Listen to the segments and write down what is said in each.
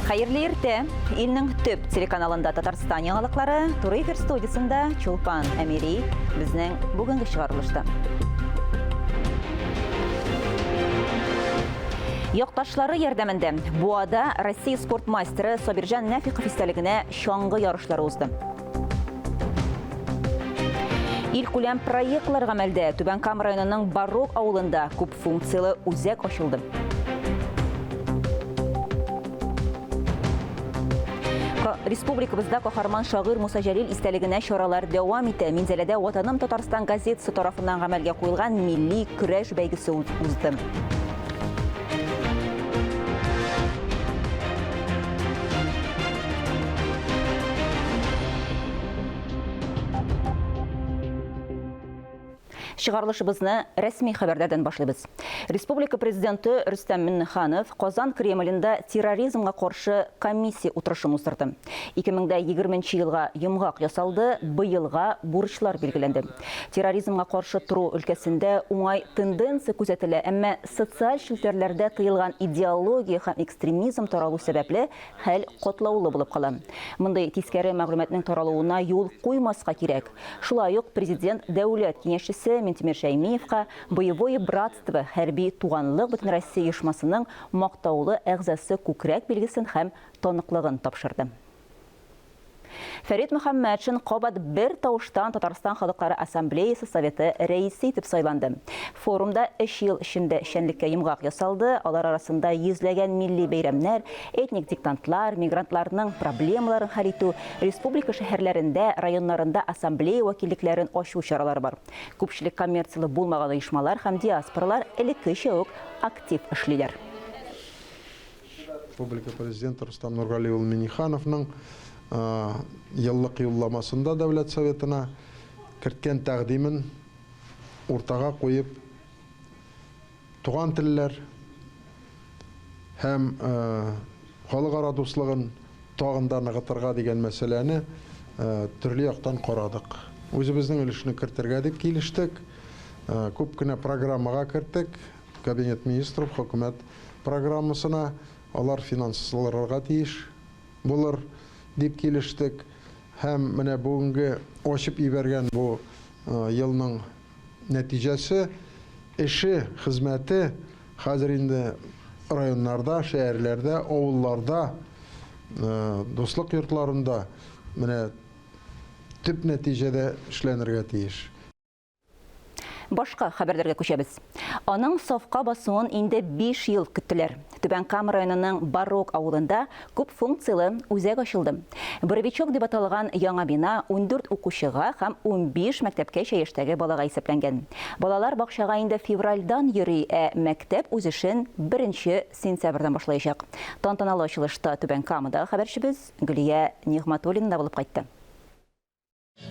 Hayırlı erте, ilning tüp telekanalında Tatarstan yanılıkları, Turu Efir Studiyasında Çulpan Emiri bizning bugungi çıkarılıştı. Yoqtaşları yardımında Buada Rossiya sport maysteri Sobirjan Nafiqov istaligine şangı yarışları uzdu. İlk ulan proyektlar amalda Tubankam rayonunun Barok avulunda ko'p funksiyali uzak açıldı. Respublikamızda Kahraman şair Musa Jalil istaligine şoralar devam etti. Minzelede Vatanım Tatarstan gazetesi tarafından amalga qo'yilgan milliy kurash baygisi uzdi. Шығарылышыбызны рәсми хабардардан башлайбыз. Республика президенті Рүстәм Минниханов Қазан Кремлендә терроризмга каршы комиссия утырышын уздырды. 2020 елга йомгак ясалды, быелга бурычлар билгеләнде. Терроризмга каршы туру өлкәсендә уңай тенденция күзәтелә, әмма социаль челтәрләрдә тыелган идеология һәм экстремизм таралу сәбәпле хәл катлаулы булып кала. Мондый тискәре мәгълүматның таралуына юл куймаска кирәк. Шулай ук президент дәүләт киңәшчесе Ментимир Шәймиевка боевое братство хәрби туганлык бөтен Россия оешмасының мактаулы әгъзасы күкрәк билгесен һәм таныклыгын тапшырды. Фәрит Мөхәммәтшин кабат бер тавыштан Татарстан Халыклары Ассамблеясы Советы рәисе итеп сайланды. Форумда 3 ел эчендә эшчәнлеккә йомгак ясалды. Алар арасында йөзләгән милли бәйрәмнәр, этник диктантлар, мигрантларның проблемаларын хәл итү, республика шәһәрләрендә, районнарында ассамблея вәкиллекләрен ачу чаралары бар. Күпчелек коммерциялы булмаган оешмалар һәм диаспоралар элеккечә үк актив эшлиләр. Республика президенты Рустам Нурғали улы Миннихановның еллык юлламасында Дәүләт Советына керткен тәкъдимен уртага куеп, туган телләр һәм халыкара дуслыгын тагында ныгытырга дигән мәсьәләне төрле яктан карадык. Үзебезнең өлешне кертергә дип килештек. Күп кенә программага керттек. Кабинет министров хөкүмәт программасына алар финансларга тиеш булыр дип килештек. Һәм менә бүгенге ачып ибәргән бу елның нәтиҗәсе, эше, хезмәте хәзер инде районнарда, шәһәрләрдә, авылларда, дуслык йортларында менә төп нәтиҗәдә эшләнергә тиеш. Башка хәбәрләргә күчәбез. Аның сафка басуын инде 5 ел көттеләр. Түбәнкам районының Барок авылында күп функциялы үзәк ачылды. Боровичок дип аталган яңа бина 14 укучыга һәм 15 мәктәпкәчә яшьтәге балага исәпләнгән. Балалар бакчага инде февральдан йөри, мәктәп үз эшен 1 сентябрьдән башлаячак. Тантаналы ачылышта Түбәнкамда хәбәрчебез Гөлия Нигъматуллина булып кайтты.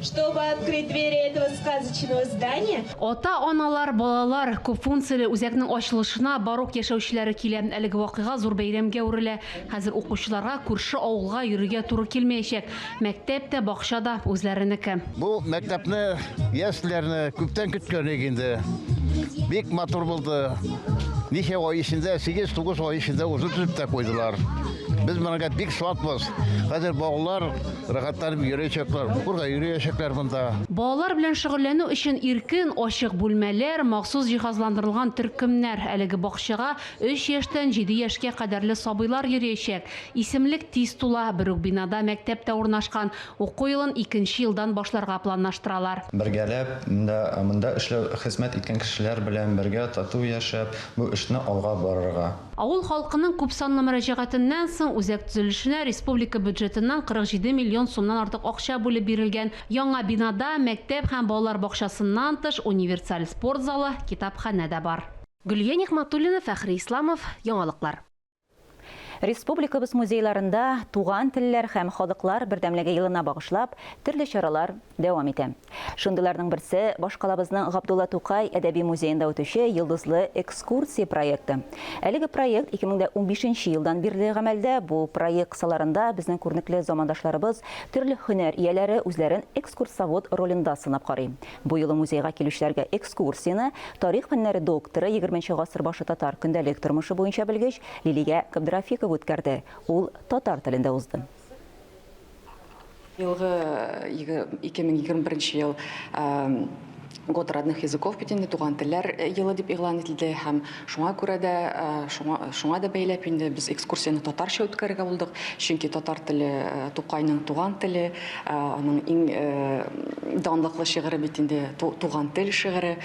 Чтобы открыть двери этого сказочного здания, Ата-аналар, балалар күп функциялы үзәкнең ачылышына Барок яшәүчеләре килә. Әлеге вакыйга зур бәйрәмгә үрелә. Хәзер укучыларга күрше авылга йөрергә туры килмәячәк. Мәктәптә, бакчада үзләренеке. Бу мәктәпне, ясләрне күптән көткән инде. Бик матур булды. Ничә ай эчендә, 8-9 ай эчендә узып та куйдылар. Biz mənəqət bik suatmaz. Хәзер балалар рәхәтләнеп йөрәчәкләр, бурга йөрәчәкләр монда. Балалар белән шөгыльләнү өчен иркен, ачык бүлмәләр, махсус җиһазландырылган төркемнәр. Әлеге бакчага 3 яшьтән 7 яшькә кадәрле сабыйлар йөрәчәк. Исемлек тиз тула. Бер үк бинада мәктәптә урнашкан. Уку елын 2нче елдан башларга планлаштыралар. Бергәләп, монда эшләү, хезмәт иткән кешеләр белән бергә тату яшәп, бу эшне алга барырга. Авыл халкының күп санлы мөрәҗәгатеннән соң үзәк төзелешенә республика бюджетыннан 47 миллион сумнан артык акча бүлеп бирелгән. Яңа бинада мәктәп һәм балалар бакчасыннан тыш универсаль спорт залы, китапханә дә бар. Гөлия Нигъматуллина, Фәхри Исламов, яңалыклар. Республикабыз музейларында туган телләр һәм халыклар бердәмлеге елына багышлап төрле чаралар дәвам итә. Шундыйларның берсе башкалабызның Габдулла Тукай әдәби музеенда үтүче йылдызлы экскурсия проекты. Әлеге проект 2015 елдан бирле гамәлдә. Бу проект кысаларында безнең күренекле замандашларыбыз төрле һөнәр ияләре үзләрен экскурсовод ролендә сынап карый. Бу елы музейга килүчеләргә экскурсияны тарих фәннәре докторы 20 гасыр башы татар көндәлек тормышы буенча белгеч Лилия Габдрафикова брифинг үткәрде. Ул татар телендә узды. Елғы 2021 ел год родных языков битенде туган телләр елы дип игълан ителде һәм шуңа күрә дә шуңа да бәйләп инде без экскурсияны татарча үткәрергә булдык, чөнки татар теле Тукайның туган теле, аның иң данлыклы шигыре битенде туган тел шигыре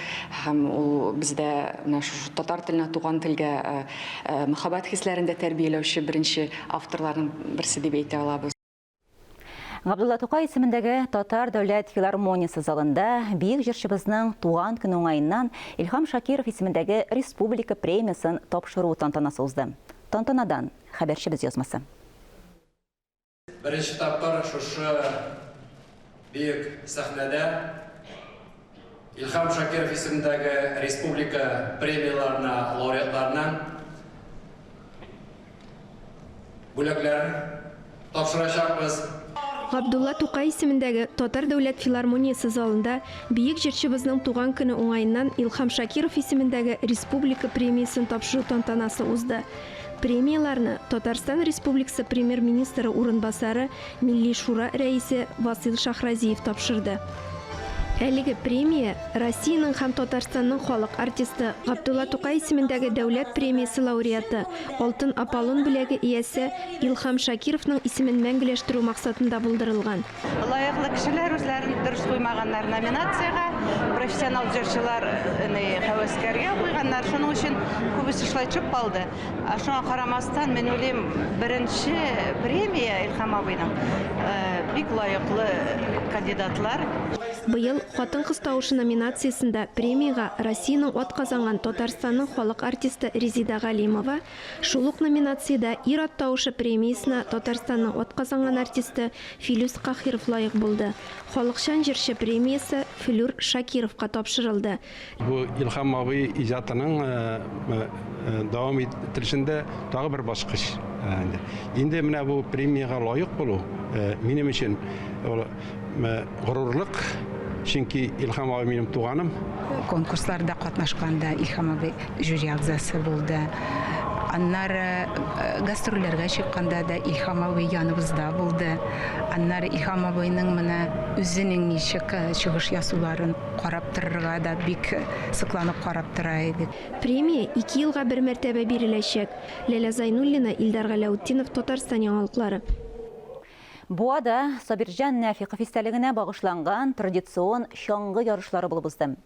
һәм ул бездә менә шу татар теленә туган телгә мөхәббәт хисләрен дә тәрбияләүче беренче авторларның берсе дип әйтә алабыз. Габдулла Тукай исемендәге Татар дәүләт филармониясе залында бийек җырчыбызның туган көне уңаеннан Илһам Шакиров исемендәге республика премиясын тапшыру тантанасы узды. Тантанадан хәбәрчебез язмасы. Беренче тапкыр шушы бийек сәхнәдә Илһам Шакиров исемендәге республика премияларына лауреатларына бүләкләр тапшырачакбыз. Габдулла Тукай исемендәге Татар дәүләт филармониясе залында бийек җырчыбызның туган көне уңаеннан Илһам Шакиров исемендәге республика премиясын тапшыру тантанасы узды. Премияларны Татарстан Республикасы премьер-министры урынбасары Милли шура рәисе Васил Шахразиев тапшырды. Әлеге премия Россиянең һәм Татарстанның халык артисты Габдулла Тукай исемендәге дәүләт премиясе лауреаты, алтын Аполлон бүләге иясе Илһам Шакировның исемен мәңгеләштерү максатында булдырылган. Лайыклы кешеләр үзләрен дөрес куймаганнар номинациягә, профессионал җырчылар хәвәскәргә куйганнар, шуның өчен күбесе шулай чыгып калды. Шуңа карамастан, мин уйлыйм, беренче премия Илһам абыйның бик лайыклы кандидатлар. Быел хатын-кыз тавышы номинациясында премияга Россиянең атказанган Татарстанның халык артисты Резида Галимова, шул ук номинациядә ир-ат тавышы премиясына Татарстанның атказанган артисты Филүс Кахиров лайык булды. Халыкчан җырчы премиясе Флюр Шакировка тапшырылды. Бу Илһам абый иҗатының дәвам ителешендә тагы бер баскыч. Инде менә бу премияга лайык булу минем өчен горурлык. Чөнки Илһам абый минем туганым. Конкурсларда катнашканда Илһам абый жюри әгъзасы булды. Аннары гастрольләргә чыкканда да Илһам абый яныбызда булды. Аннары Илһам абыйның менә үзенең ничек чыгыш ясауларын карап торырга да бик сыкланып карап тора иде. Премия 2 елга бер мәртәбә биреләчәк. Ләлә Зайнуллина, Илдар Галәутдинов, Татарстан яңалыклары. Буада Сабирҗан Нәфиқов истәлегенә багышланган традицион чаңгы ярышлары булып узды.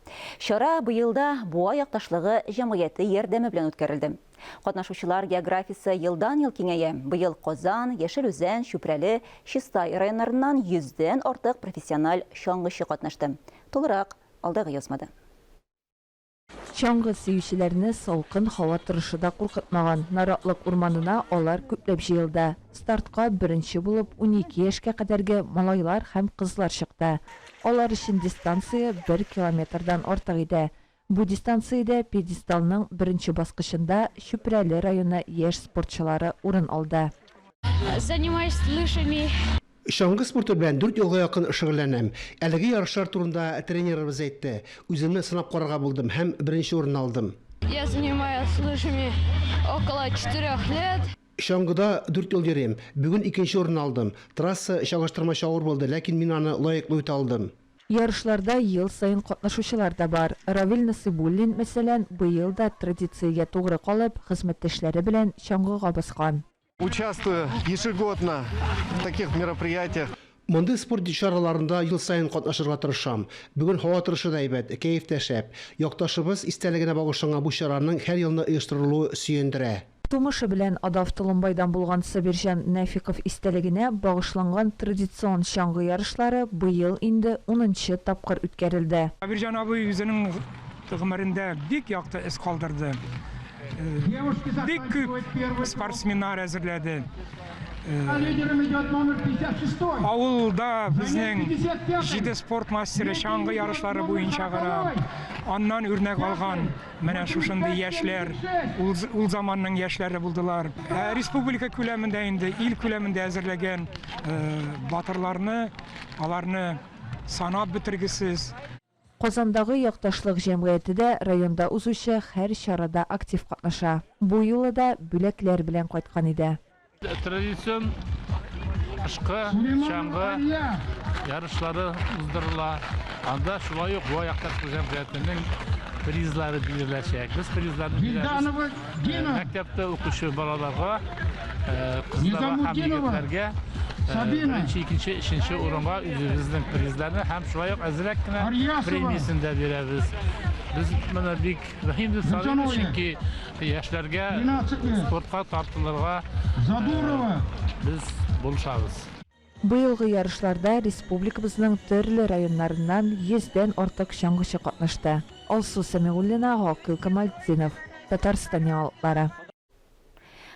Чара быелда Буа якташлыгы җәмгыяте ярдәме белән үткәрелде. Катнашучылар географиясе елдан-ел киңәя. Быел Казан, Яшел-Үзән, Чүпрәле, Чистай районнарыннан 100дән артык профессиональ чаңгычы катнашты. Тулырак алдагы язмада. Чаңгы сөючеләрне салкын һава торышы да куркытмаган. Наратлык урманына алар күпләп җыелды. Стартка беренче булып 12 яшькә кадәрге малайлар һәм кызлар чыкты. Алар өчен дистанция 1 километрдан артык иде. Бу дистанциядә пьедесталның беренче баскычында Чүпрәле районы яшь спортчылары урын алды. Занимаюсь лыжами. Чаңгы спорты белән 4 елга якын шөгыльләнәм. Әлеге ярышлар турында тренерыбыз әйтте. Үземне сынап карарга булдым һәм беренче урын алдым. Я занимаюсь лыжами около 4 лет. Чаңгыда 4 ел йөрим. Бүген 2нче урын алдым. Трасса чагыштырмача авыр булды, ләкин мин аны лаеклы үтә алдым. Ярышларда ел сайын катнашучылар да бар. Равил Насибуллин, мәсәлән, быел да традициягә тугры калып, хезмәттәшләре белән чаңгыга баскан. Участвую ежегодно в таких мероприятиях. Мондый спорт чараларында ел сайын катнашырга тырышам. Бүген һава торышы да әйбәт, кәеф тә шәп. Якташыбыз истәлегенә багышланган бу чараның һәр елны оештырылуы сөендерә. Тумышы белән Адав Толымбайдан булган Сабирҗан Нәфиқов истәлегенә багышланган традицион чаңгы ярышлары быел инде 10нчы тапкыр үткәрелде. Сабирҗан абый үзенең гомерендә бик якты эз калдырды. Бик күп спортсменнар әзерләде. Авылда безнең 7 спорт мастеры чаңгы ярышлары буенча гына аннан үрнәк алган менә шушындый яшьләр, ул заманның яшьләре булдылар. Республика күләмендә инде ил күләмендә әзерләгән батырларны, аларны санап бетергесез. Казандагы якташлык җәмгыяте дә районда узучы һәр чарада актив катнаша. Бу юлы да бүләкләр белән кайткан иде. Традицион кышкы чаңгы ярышлары уздырыла. Анда шулай ук бу аякташ җәмгыятенең призлары биреләчәк. Без призларны бирәбез. Мәктәптә укучы балаларга, кызларга һәм егетләргә birinci, ikinci, üçüncü urunğa üzümüzün prizlerini hem şuraya azraq kına premiyasını da veririz. Biz buna büyük rahimdir sağlıyoruz çünkü yaşlarga, sportqa tartılarga biz buluşarız. Быелгы ярышларда республикабызның төрле районнарыннан 100дән артык чаңгычы катнашты. Алсу Сәмигуллина, Гакыл Камалетдинов, Татарстан яңалыклары.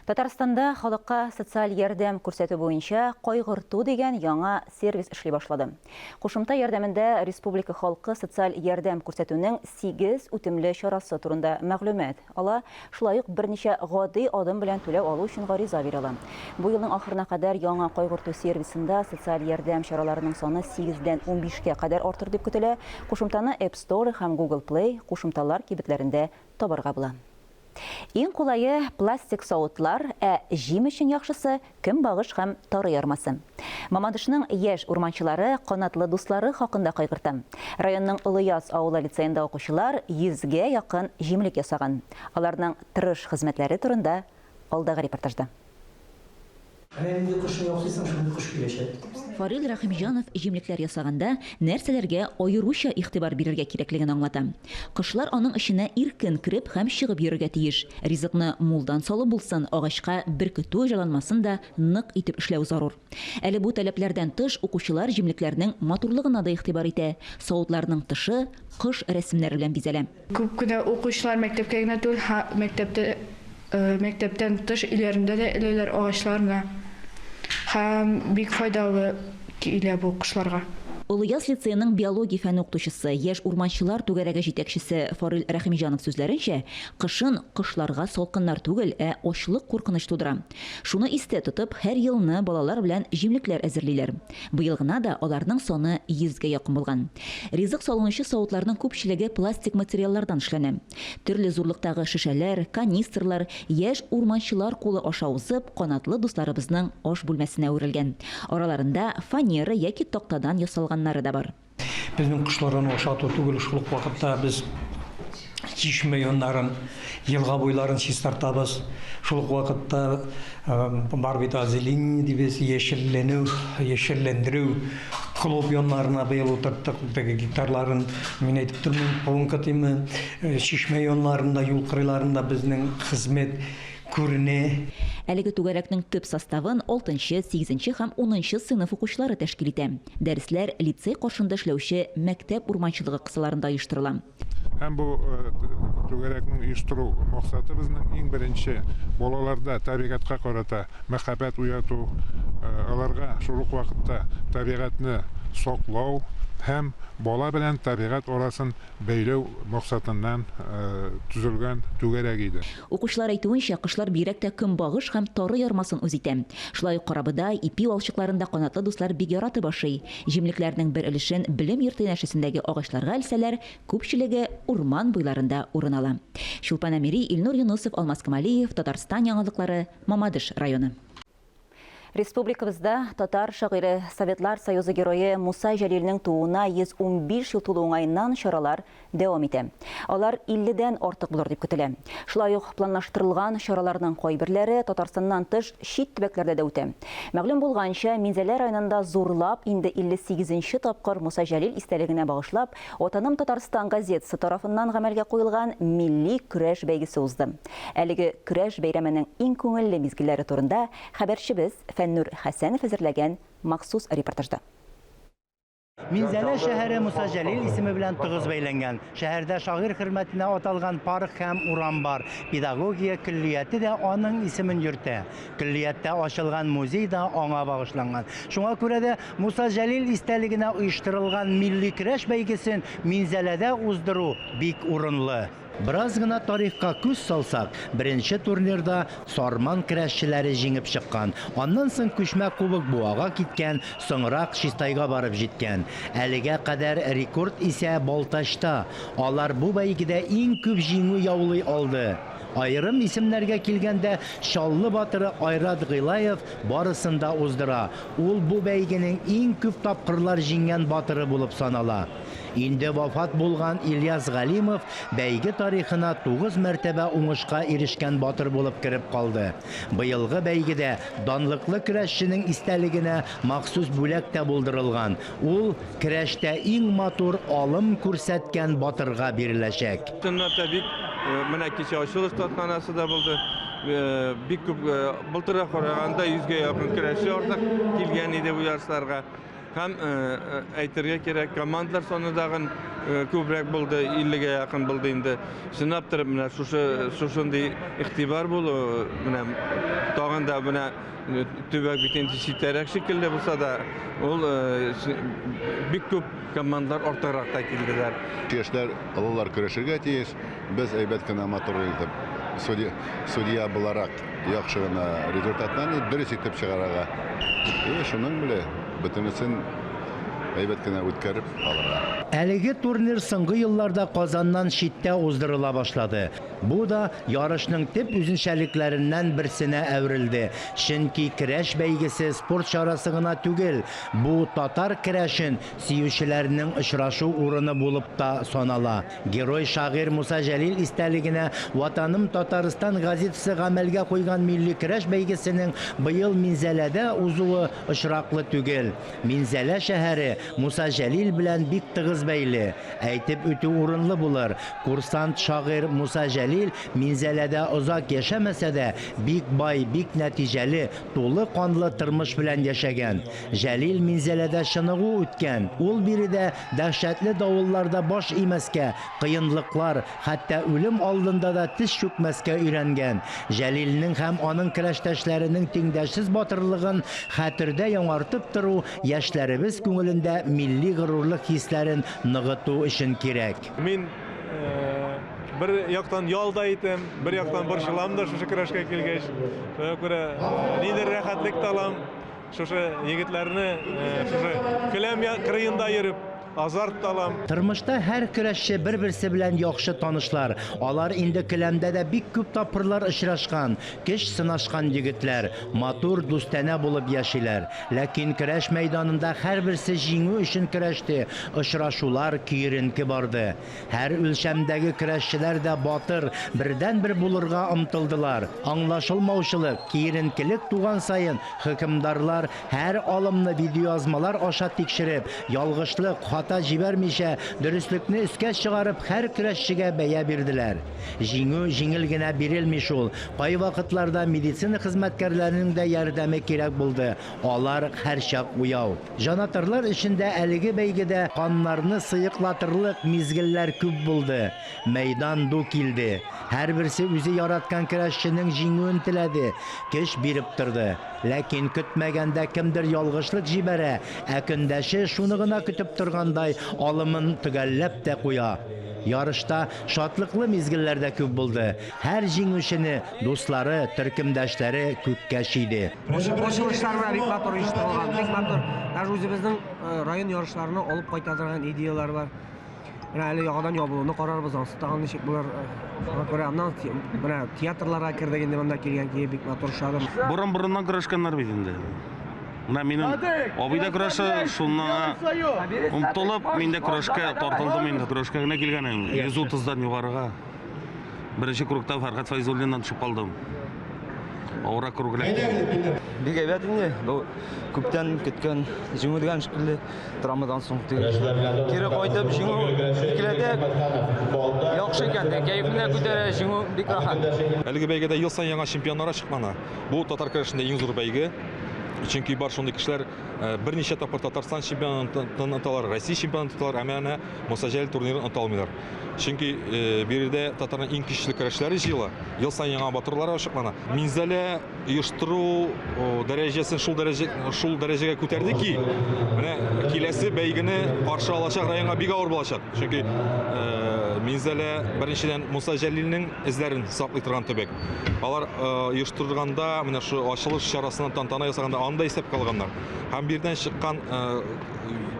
Татарстанда халыкка социаль ярдәм күрсәтү буенча кайгырту дигән яңа сервис эшли башлады. Кушымта ярдәмендә республика халкы социаль ярдәм күрсәтүнең 8 үтемле чарасы турында мәгълүмат ала, шулай ук берничә гади адым белән түләү алу өчен гариза бирәләр. Бу елның ахырына кадәр яңа кайгырту сервисында социаль ярдәм чараларының саны 8дән 15кә кадәр артыр дип көтелә. Кушымтаны App Store һәм Google Play кушымталар кибетләрендә табарга була. Иң кулайы пластик савытлар, җим өчен яхшысы көнбагыш һәм тары ярмасы. Мамадышның яшь урманчылары канатлы дуслары хакында кайгырта. Районның Улыяз авылы лицейында укучылар 100гә якын җимлек ясаган. Аларның тырыш хезмәтләре турында алдагы репортажда. Фарил Рахимҗанов җимлекләр ясаганда нәрсәләргә аеруча игътибар бирергә кирәклеген аңлата. Кышлар аның эшенә иркен кирип һәм чыгып йөрергә тиеш. Ризыкны мулдан салып булсын, агачка бер көтү җаланмасын да нык итеп эшләү зарур. Әле бу таләпләрдән тыш укучылар җимлекләрнең матурлыгына да игътибар итә. Савытларның тышы кыш рәсемнәре белән бизәлә. Күп кенә укучылар мәктәпкә генә түгел, мәктәптән тыш иләрендә дә эләләр агачларына. Һәм бик файдалы килә бу кышларга. Улыяз лицейның биология фән укытучысы, яшь урманчылар түгәрәге җитәкчесе Фарил Рахимҗанов сүзләренчә, кышын кышларга салкыннар түгел, ачлык куркыныч тудыра. Шуны истә тотып, һәр елны балалар белән җимлекләр әзерлиләр. Быел гына да аларның саны 100гә якын булган. Ризык салынучы савытларның күпчелеге пластик материаллардан эшләнә. Төрле зурлыктагы шешәләр, канистрлар яшь урманчылар кулы аша узып, канатлы дусларыбызның аш бүлмәсенә үрелгән. Араларында фанера яки тактадан ясалган да бар. Безнең кышларны ашату түгел, шул вакытта без чишмә яннарын, елга буйларын чистартабыз. Шул вакытта бар бит азелин дибез, яшелләндерү, клуб яннарына быел утырттык, гектарларын мин әйтеп тормыйм, полонкатымы, чишмә яннарында, юл кырыйларында безнең хезмәт күренә. Әлеге түгәрәкнең төп составын 6-нчы, 8-нче һәм 10-нчы сыйныф укучылары тәшкил итә. Дәресләр лицей каршында эшләүче мәктәп урманчылыгы кысаларында оештырыла. Һәм бу түгәрәкнең оештыру максаты безнең иң беренче балаларда табигатька карата мәхәббәт уяту, аларга шул ук вакытта табигатьне саклау һәм бала белән табигать арасын бәйләү максатыннан төзелгән түгәрәк иде. Укучылар әйтүенчә, кышлар бигрәк тә көнбагыш һәм тары ярмасын үз итә. Шулай ук Карабыдай, Ипи алчыкларында канатлы дуслар бик яратып ашый. Җимлекләрнең бер өлешен белем йорты нәшәсендәге агачларга элсәләр, күпчелеге урман буйларында урын ала. Шулпан Амири, Илнур Юнусов, Алмаз Камалиев, Татарстан яңалыклары, Мамадыш районы. Республикабызда татар шагыйре Советлар Союзы герое Муса Җәлилнең тууына 115 ел тулу уңаеннан чаралар дәвам итә. Алар 50дән артык булыр дип көтелә. Шулай ук планлаштырылган чараларның кайберләре Татарстаннан тыш чит төбәкләрдә дә үтә. Мәгълүм булганча, Минзәлә районында зурлап инде 58нче тапкыр Муса Җәлил истәлегенә багышлап, Отаным Татарстан газетасы тарафыннан гамәлгә куелган милли көрәш бәйгесе узды. Әлеге көрәш бәйрәменең иң күңелле мизгилләре турында хәбәрчебез Фәннур Хәсәнов әзерләгән махсус репортажда. Минзәлә шәһәре Муса Җәлил исеме белән тыгыз бәйләнгән. Шәһәрдә шагыйрь хөрмәтенә аталган парк һәм урам бар. Педагогия көллияте дә аның исемен йөртә. Көллияттә ачылган музей да аңа багышланган. Шуңа күрә дә Муса Җәлил истәлегенә оештырылган милли көрәш бәйгесен Минзәләдә уздыру бик урынлы. Biraz гына тарихка күз салсак, беренче турнирда Сарман көрәшчеләре җиңеп чыккан. Аннан соң күчмә кубок Буага киткән, соңрак Чистайга барып җиткән. Әлегә кадәр рекорд исә Балтачта. Алар бу бәйгедә иң күп җиңү яулый алды. Айрым исемнәргә килгәндә Шаллы батыры Айрат Гыйлаев барысын да уздыра. Ул бу бәйгенең иң күп тапкырлар җиңгән батыры булып санала. Инде вафат булган Ильяс Галимов бәйге тарихына 9 мәртәбә уңышка ирешкән батыр булып кереп калды. Быелгы бәйгедә данлыклы көрәшченең истәлегенә махсус бүләк тә булдырылган. Ул көрәштә иң матур алым күрсәткән батырга биреләчәк. Менә кичә ачылыш тантанасы да булды. Бик күп былтырга караганда 100гә якын көрәшче артык килгән иде бу ярышларга. Һәм әйтергә кирәк, командалар саны дагы күбрәк булды, 50гә якын булды инде. Сынап торып, менә шушындый игътибар булу, менә тагын да менә төбәк битенче читтәрәк шикелле булса да, ул бик күп командалар артыграк та килделәр. Яшьләр алалар көрәшергә тиеш. Без әйбәт кенә матур итеп судья буларак яхшы гына результатларны дөрес итеп чыгарырга. Шуның белән бөтенесен әйбәт кенә үткәреп алырга. Әлеге турнир соңгы елларда Казаннан читтә уздырыла башлады. Бу да ярышның төп үзенчәлекләреннән берсенә әверелде. Чөнки көрәш бәйгесе спорт чарасы гына түгел, бу татар көрәшен сөючеләрнең очрашу урыны булып та санала. Герой шагыйрь Муса Җәлил истәлегенә Ватаным Татарстан газетасы гамәлгә куйган милли көрәш бәйгесенең быел Минзәләдә узуы очраклы түгел. Минзәлә шәһәре Муса Җәлил белән бик тыгыз бәйле. Әйтеп үтү урынлы булыр. Курсант шагыйрь Муса Җәлил Минзәләдә озак яшәмәсә дә, бик бай, бик нәтиҗәле, тулы канлы тормыш белән яшәгән. Җәлил Минзәләдә шынгу үткән. Ул биредә дәһшәтле давылларда баш имәскә, кыенлыклар, хәтта үлем алдында да теш чүкмәскә өйрәнгән. Җәлилнең һәм аның көрәштәшләренең тиңдәшсез батырлыгын хәтердә яңартып тору яшьләребез күңелендә милли горурлык хисләрен ныгыту өчен кирәк. Мин bir яктан ялда итем, bir яктан борчылам да шушы көрәшкә килгәч. Шуңа күрә нидер рәхәтлек талам, шушы егетләрне шушы келәм кырыенда йөреп азарт талам. Тормышта һәр көрәшче бер-берсе белән яхшы танышлар. Алар инде келәмдә дә бик күп тапкырлар очрашкан, көч сынашкан егетләр, матур дустана булып яшиләр. Ләкин көрәш мәйданында һәрберсе җиңү өчен көрәште, очрашулар киеренке барды. Һәр үлчәмдәге көрәшчеләр дә батыр, бердән-бер булырга омтылдылар. Аңлашылмаучылык, киеренкелек туган сайын хөкемдарлар һәр алымны видеоязмалар аша тикшереп, ялгышлык хата җибәрмичә, дөреслекне өскә чыгарып, һәр көрәшчегә бәя бирделәр. Җиңү җиңел генә бирелми шул. Кай вакытларда медицина хезмәткәрләренең дә ярдәме кирәк булды. Алар һәрчак уяу. Җанатарлар эчендә әлеге бәйгедә каннарны сыйыклатырлык мизгелләр күп булды. Мәйдан ду килде. Һәрберсе үзе яраткан көрәшченең җиңүен теләде, көч биреп торды. Ләкин көтмәгәндә кемдер ялгышлык җибәрә, ә көндәше шуны гына көтеп торгандай алымын төгәлләп тә куя. Ярышта шатлыклы мизгелләр дә күп булды. Һәр җиңүчене дуслары, төркемдәшләре күккә чийде. Ачылышлар бик матур оештырылган, бик матур. Даже үзебезнең район ярышларына алып кайта торган идеялар бар. Әле ягадан ябылуны карарбыз, аңсытаган ничек булар. Күрә аннан менә театрларга кирдек инде монда килгән ки бик матур шадым. Бурын-бурыннан көрәшкәннәр бит инде. Менә минем абыйда көрәше шуннан омтылып, мин дә көрәшкә тартылдым инде. Көрәшкә генә килгәнем 130дан югарыга. Беренче кругта Фәргать Файзуллиннан төшеп калдым. Авыра круглек. Бик әйбәт инде. Күптән көткән җиңү дигән шикелле драмадан соң кире кайтып җиңү киләдек. Яхшы икән, кәефне күтәрә җиңү бик рәхәт. Әлеге бәйгедә ел саен яңа чемпионнар чыкмана. Бу татар көрәшендә иң зур бәйге. Чөнки бар шундый кешеләр берничә тапкыр Татарстан чемпионатын оталар, Россия чемпионатын оталар, әмма аны Муса Җәлил турнирын оталмыйлар. Чөнки биредә татарның иң көчле көрәшләре җыела. Ел саен яңа батырлар ачыклана. Минзәлә оештыру дәрәҗәсен шул дәрәҗәгә күтәрде ки, менә киләсе бәйгене каршы алачак районга бик авыр булачак. Чөнки Минзәлә беренчедән Муса Җәлилнең эзләрен саклый торган төбәк. Алар оештырганда, менә шу ачылыш чарасыннан тантана ясаганда анда исәпкә алганнар. Һәм бирдән чыккан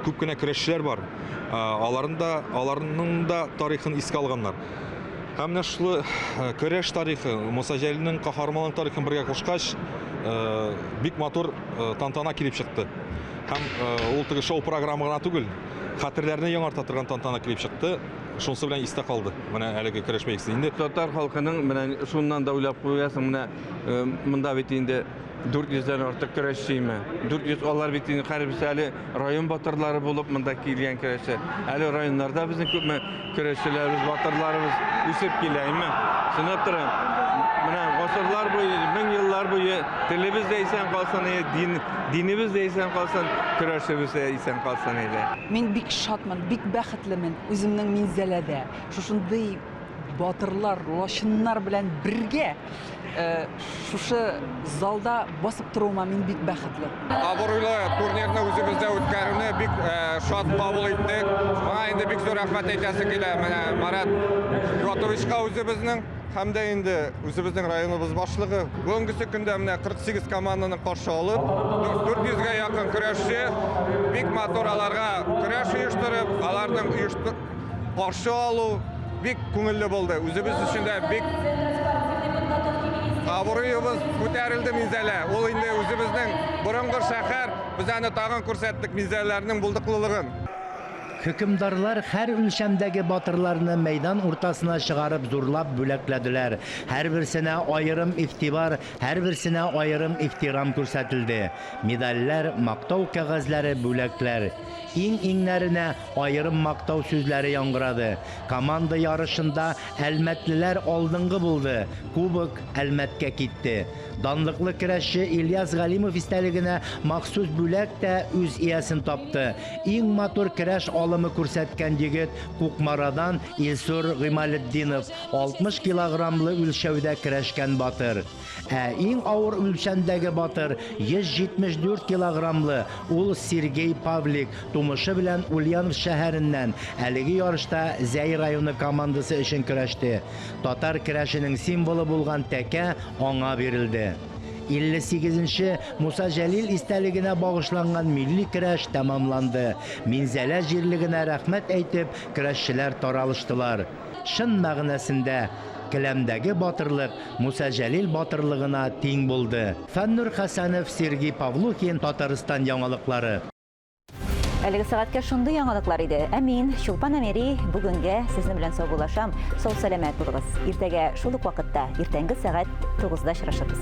күп кенә көрәшчеләр бар. Аларның да тарихын искә алганнар. Һәм менә шул көрәш тарихы, Муса Җәлилнең каһарманлык тарихын бергә кушкач, бик матур тантана килеп чыкты. Һәм ул теге шоу программы гына түгел, хәтерләрне яңарта торган тантана килеп чыкты. Шунысы белән истә калды. Менә әлеге көрәш бәйгесе. Инде Татар халкының менә шуннан да уйлап куясың, менә монда бит инде 400-дән артык көрәшчеме. 400 алар бит инде һәрберсе әле район батырлары булып монда килгән көрәшче. Әле районнарда безнең күпме көрәшчеләребез, батырларыбыз үсеп киләме? Сынап тора. Менә гасырлар буе, 1000 еллар буе телебез дә исән калсын, динебез дә исән калсын, көрәшебез дә исән калсын иде. Мин бик шатмын, бик бәхетлемен үземнең Минзәләдә. Шушындый батырлар, лашыннар белән бергә шушы залда басып торуыма мин бик бәхетле. Абруйлы турнирны үзебездә үткәрүне бик шат кабул иттек. Моңа инде бик зур рәхмәт әйтәсе килә. Менә Марат Гатовичка үзебезнең һәм дә инде үзебезнең районыбыз башлыгы бүгенге көндә менә 48 команданы каршы алып, 400-гә якын көрәшче бик матур аларга көрәш оештырып, аларның каршы алу бик күңелле булды. Үзебез өчен дә бик абруебыз күтәрелде Минзәлә. Ул инде үзебезнең борынгы шәһәр, без аны тагын күрсәттек Минзәләрнең булдыклылыгын. Хөкемдарлар һәр үлчәмдәге батырларны мәйдан уртасына чыгарып зурлап бүләкләделәр. Һәрберсенә аерым игътибар, һәрберсенә аерым ихтирам күрсәтелде. Медальләр, мактау кәгазьләре, бүләкләр. Иң-иңнәренә аерым мактау сүзләре яңгырады. Команда ярышында Әлмәтлеләр алдынгы булды. Кубок Әлмәткә китте. Данлыклы көрәшче Ильяс Галимов истәлегенә махсус бүләк тә үз иясен тапты. Иң матур көрәш алымы күрсәткән егет Кукмарадан Илсур Гыймалетдинов 60 килограммлы үлчәүдә көрәшкән батыр. Ә иң авыр үлчәмдәге батыр 174 килограммлы ул Сергей Павлик тумышы белән Ульянов шәһәреннән әлеге ярышта Зәй районы командасы өчен көрәште. Татар көрәшенең символы булган тәкә аңа бирелде. 58-нче Муса Җәлил истәлегенә багышланган милли көрәш тәмамланды. Минзәлә җирлегенә рәхмәт әйтеп, көрәшчеләр таралыштылар. Шын мәгънәсендә келәмдәге батырлык Муса Җәлил батырлыгына тиң булды. Фәннур Хәсәнов, Сергей Павлухин, Татарстан яңалыклары. Әлеге сәгатькә шундый яңалыклар иде. Ә мин, Чулпан Әмери, бүгенгә сезнең белән саубуллашам. Сау сәламәт булыгыз. Иртәгә шул ук вакытта, иртәнге сәгать 9-да очрашабыз.